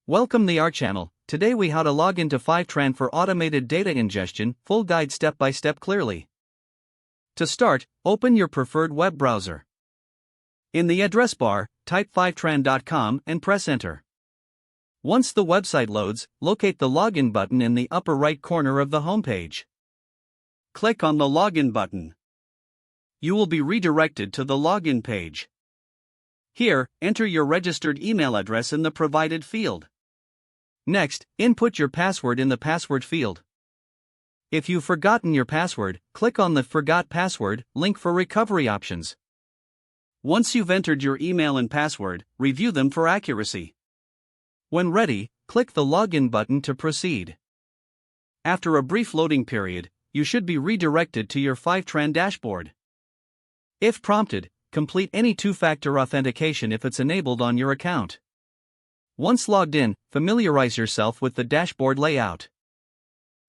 Welcome to our channel. Today we how to log into Fivetran for automated data ingestion, full guide step by step clearly. To start, open your preferred web browser. In the address bar, type fivetran.com and press enter. Once the website loads, locate the login button in the upper right corner of the homepage. Click on the login button. You will be redirected to the login page. Here, enter your registered email address in the provided field. Next, input your password in the password field. If you've forgotten your password, click on the Forgot Password link for recovery options. Once you've entered your email and password, review them for accuracy. When ready, click the Login button to proceed. After a brief loading period, you should be redirected to your Fivetran dashboard. If prompted, complete any two-factor authentication if it's enabled on your account. Once logged in, familiarize yourself with the dashboard layout.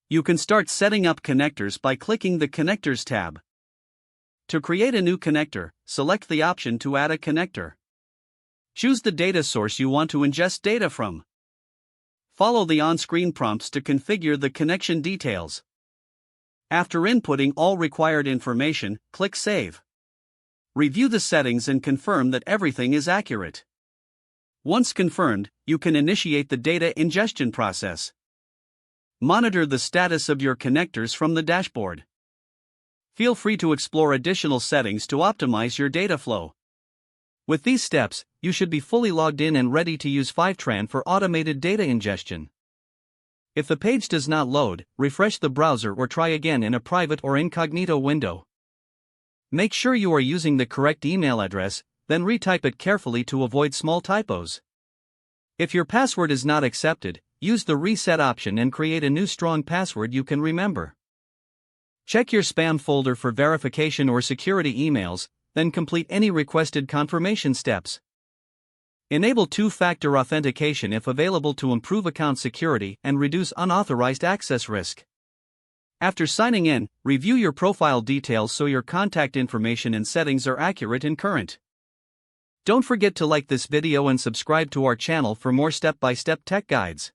You can start setting up connectors by clicking the Connectors tab. To create a new connector, select the option to add a connector. Choose the data source you want to ingest data from. Follow the on-screen prompts to configure the connection details. After inputting all required information, click Save. Review the settings and confirm that everything is accurate. Once confirmed, you can initiate the data ingestion process. Monitor the status of your connectors from the dashboard. Feel free to explore additional settings to optimize your data flow. With these steps, you should be fully logged in and ready to use Fivetran for automated data ingestion. If the page does not load, refresh the browser or try again in a private or incognito window. Make sure you are using the correct email address, then retype it carefully to avoid small typos. If your password is not accepted, use the reset option and create a new strong password you can remember. Check your spam folder for verification or security emails, then complete any requested confirmation steps. Enable two-factor authentication if available to improve account security and reduce unauthorized access risk. After signing in, review your profile details so your contact information and settings are accurate and current. Don't forget to like this video and subscribe to our channel for more step-by-step tech guides.